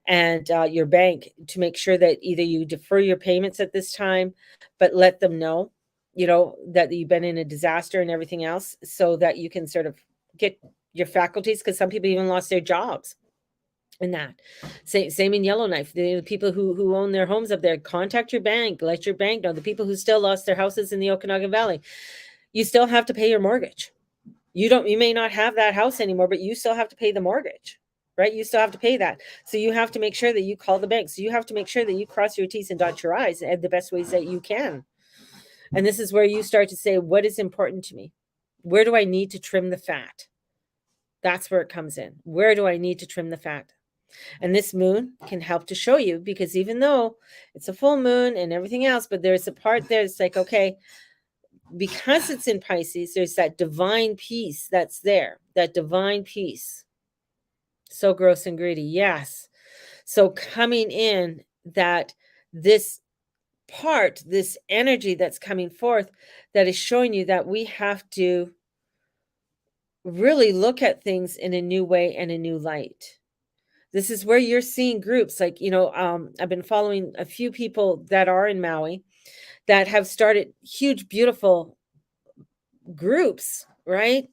and your bank to make sure that either you defer your payments at this time, but let them know, that you've been in a disaster and everything else, so that you can sort of get your faculties, because some people even lost their jobs in that. Same in Yellowknife. The people who own their homes up there, contact your bank, let your bank know. The people who still lost their houses in the Okanagan Valley, you still have to pay your mortgage. You may not have that house anymore, but you still have to pay the mortgage, right? You still have to pay that. So you have to make sure that you call the bank. So you have to make sure that you cross your T's and dot your I's in the best ways that you can. And this is where you start to say, what is important to me? Where do I need to trim the fat? That's where it comes in. Where do I need to trim the fat? And this moon can help to show you, because even though it's a full moon and everything else, but there's a part there that's like, okay, because it's in Pisces, there's that divine peace that's there, that divine peace. So gross and greedy. Yes. So coming in, that this part, this energy that's coming forth, that is showing you that we have to really look at things in a new way and a new light. This is where you're seeing groups like, I've been following a few people that are in Maui that have started huge, beautiful groups, right?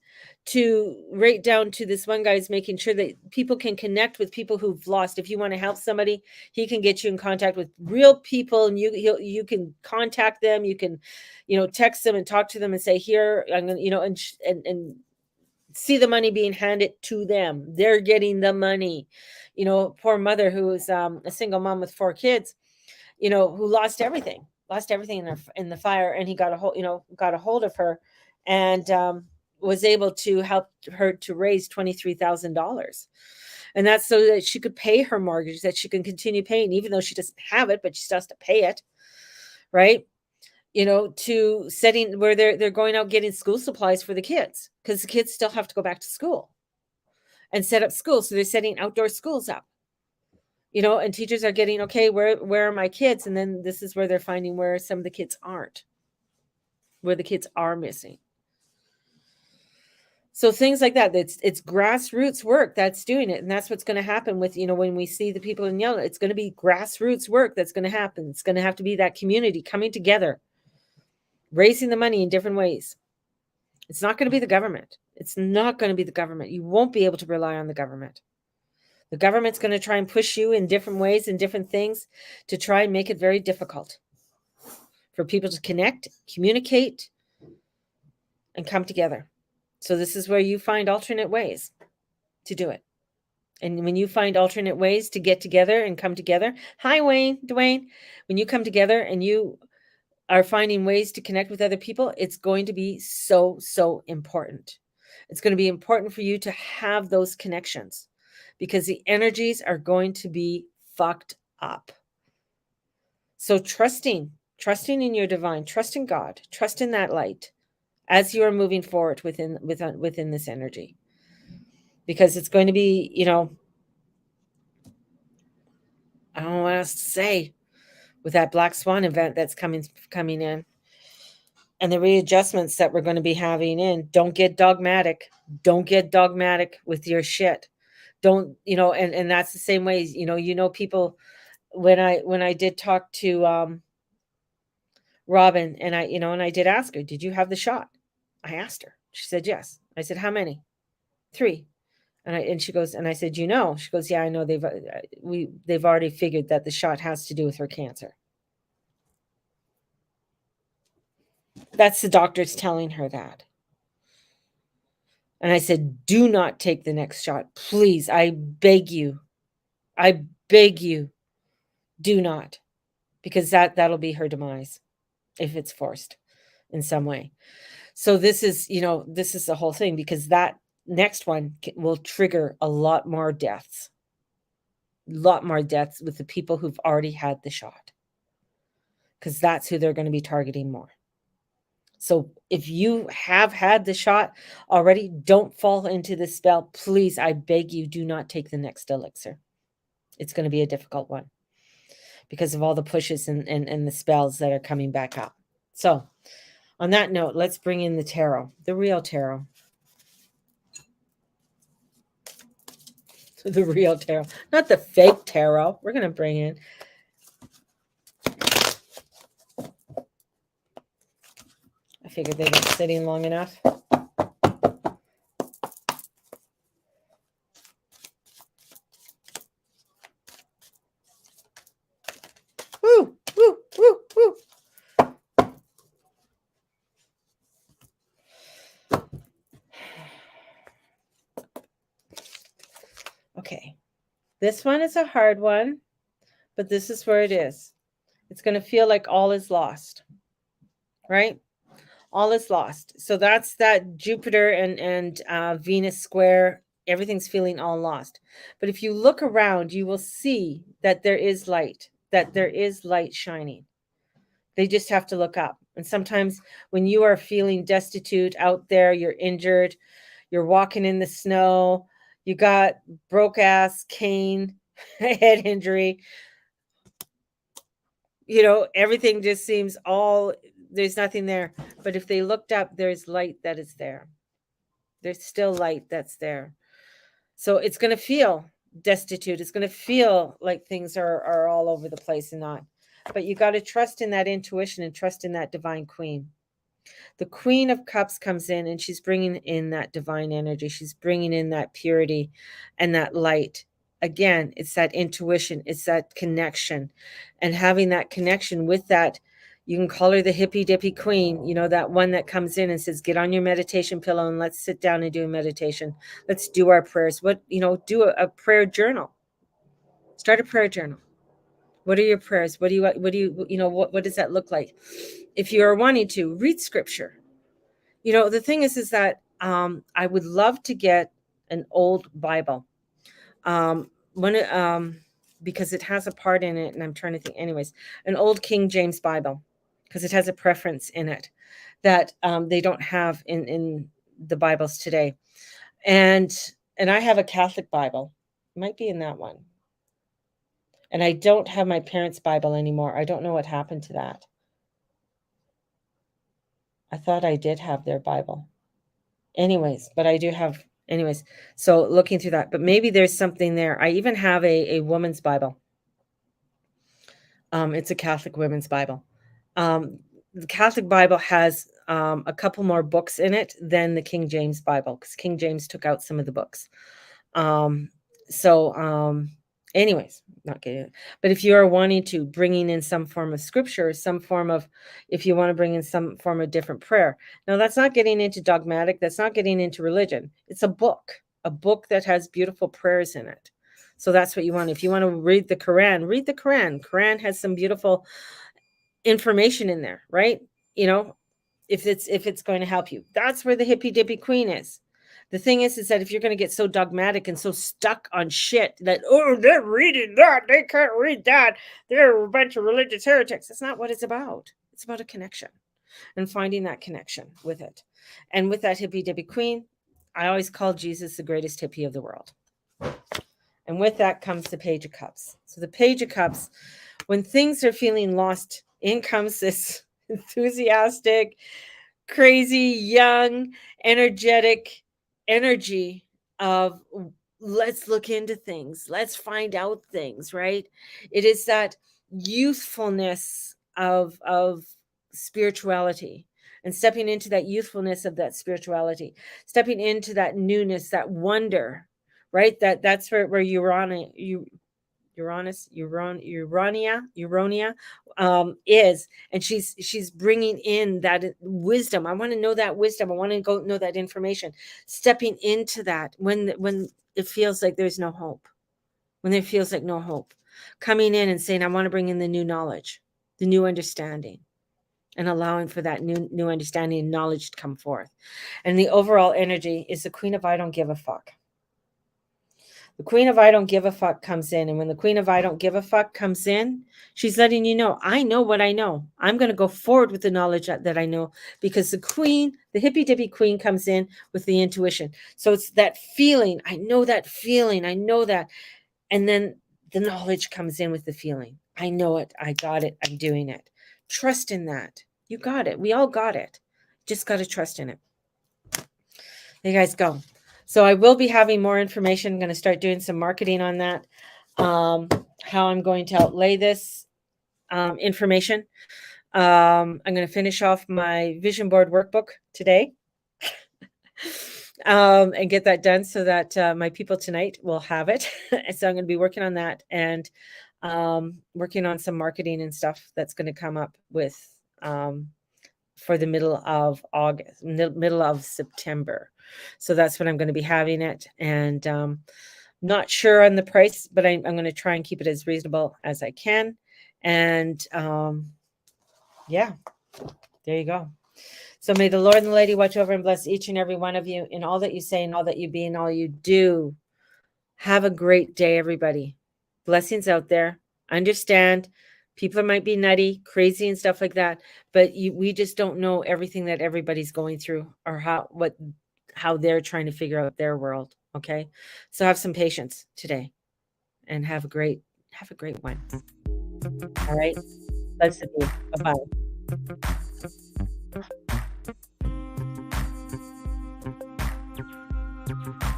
To right down to this one guy's making sure that people can connect with people who've lost. If you want to help somebody, he can get you in contact with real people, and you can contact them. You can, text them and talk to them and say, here, I'm gonna, and see the money being handed to them. They're getting the money. Poor mother who is a single mom with 4 kids, who lost everything in the fire, and he got a hold of her, and was able to help her to raise $23,000. And that's so that she could pay her mortgage, that she can continue paying, even though she doesn't have it, but she still has to pay it, right? To setting where they're going out getting school supplies for the kids, because the kids still have to go back to school and set up schools. So they're setting outdoor schools up, and teachers are getting, okay, where are my kids? And then this is where they're finding where some of the kids aren't, where the kids are missing. So things like that, it's grassroots work that's doing it. And that's what's going to happen with, when we see the people in yellow, it's going to be grassroots work that's going to happen. It's going to have to be that community coming together, raising the money in different ways. It's not going to be the government. It's not going to be the government. You won't be able to rely on the government. The government's going to try and push you in different ways and different things to try and make it very difficult for people to connect, communicate, and come together. So this is where you find alternate ways to do it. And when you find alternate ways to get together and come together, hi, Dwayne, when you come together and you are finding ways to connect with other people, it's going to be so, so important. It's going to be important for you to have those connections, because the energies are going to be fucked up. So trusting in your divine, trust in God, trust in that light as you are moving forward within this energy, because it's going to be, I don't know what else to say, with that black swan event that's coming in, and the readjustments that we're going to be having in. Don't get dogmatic with your shit. Don't, and that's the same way, people, when I did talk to Robin, and I did ask her, did you have the shot? I asked her. She said yes. I said, how many? 3. And she goes, and I said, she goes, yeah, I know, they've already figured that the shot has to do with her cancer. That's the doctors telling her that. And I said, do not take the next shot. Please, I beg you. I beg you, do not. Because that'll be her demise if it's forced in some way. So this is the whole thing, because that next one will trigger a lot more deaths. With the people who've already had the shot, because that's who they're going to be targeting more. So if you have had the shot already, don't fall into this spell. Please, I beg you, do not take the next elixir. It's going to be a difficult one because of all the pushes and the spells that are coming back up. So on that note, let's bring in the tarot, the real tarot. The real tarot, not the fake tarot. We're going to bring in. I figured they've been sitting long enough. Woo, woo, woo, woo. Okay. This one is a hard one, but this is where it is. It's going to feel like all is lost, right? All is lost. So that's that Jupiter and Venus square. Everything's feeling all lost. But if you look around, you will see that there is light, shining. They just have to look up. And sometimes when you are feeling destitute out there, you're injured, you're walking in the snow, you got broke ass cane, head injury, everything just seems there's nothing there. But if they looked up, there's light that is there. There's still light that's there. So it's going to feel destitute. It's going to feel like things are all over the place and not. But you got to trust in that intuition and trust in that divine queen. The Queen of Cups comes in and she's bringing in that divine energy. She's bringing in that purity and that light. Again, it's that intuition, it's that connection. And having that connection with that, you can call her the hippy dippy queen, that one that comes in and says, get on your meditation pillow and let's sit down and do a meditation. Let's do our prayers. Do a prayer journal. Start a prayer journal. What are your prayers? What does that look like? If you are wanting to read scripture, the thing is that I would love to get an old Bible, because it has a part in it, and I'm trying to think. Anyways, an old King James Bible, because it has a preference in it that they don't have in the Bibles today, and I have a Catholic Bible. It might be in that one. And I don't have my parents' Bible anymore. I don't know what happened to that. I thought I did have their Bible. Anyways, but I do have, so looking through that, but maybe there's something there. I even have a woman's Bible. It's a Catholic women's Bible. The Catholic Bible has a couple more books in it than the King James Bible, because King James took out some of the books. Anyways, not getting it. But if you are wanting to bringing in some form of scripture, if you want to bring in some form of different prayer. Now, that's not getting into dogmatic. That's not getting into religion. It's a book that has beautiful prayers in it. So that's what you want. If you want to read the Quran, read the Quran. Quran has some beautiful information in there, right? If it's going to help you. That's where the hippy dippy queen is. The thing is that if you're going to get so dogmatic and so stuck on shit that, they're reading that, they can't read that, they're a bunch of religious heretics. That's not what it's about. It's about a connection and finding that connection with it. And with that hippy dippy queen, I always call Jesus the greatest hippie of the world. And with that comes the Page of Cups. So the Page of Cups, when things are feeling lost, in comes this enthusiastic, crazy, young, energetic energy of let's look into things, let's find out things, right? It is that youthfulness of spirituality, and stepping into that youthfulness of that spirituality, stepping into that newness, that wonder, right? That's where Uronia is, and she's bringing in that wisdom. I want to know that wisdom. I want to go know that information. Stepping into that when it feels like there's no hope, when there feels like no hope, coming in and saying, I want to bring in the new knowledge, the new understanding, and allowing for that new understanding and knowledge to come forth. And the overall energy is the Queen of I don't give a fuck. The Queen of I don't give a fuck comes in. And when the Queen of I don't give a fuck comes in, she's letting you know, I know what I know. I'm going to go forward with the knowledge that I know, because the queen, the hippy dippy queen, comes in with the intuition. So it's that feeling. I know that feeling. I know that. And then the knowledge comes in with the feeling. I know it. I got it. I'm doing it. Trust in that. You got it. We all got it. Just got to trust in it. There you guys go. So I will be having more information. I'm going to start doing some marketing on that, how I'm going to outlay this information. I'm going to finish off my vision board workbook today and get that done so that my people tonight will have it. So I'm going to be working on that and working on some marketing and stuff that's going to come up with for the middle of August, middle of September. So that's when I'm going to be having it. And not sure on the price, but I'm going to try and keep it as reasonable as I can. And yeah, there you go. So may the Lord and the Lady watch over and bless each and every one of you in all that you say and all that you be and all you do. Have a great day, everybody. Blessings out there. Understand People might be nutty, crazy, and stuff like that, but we just don't know everything that everybody's going through or how they're trying to figure out their world. Okay, so have some patience today, and have a great one. All right, blessed be. Bye bye.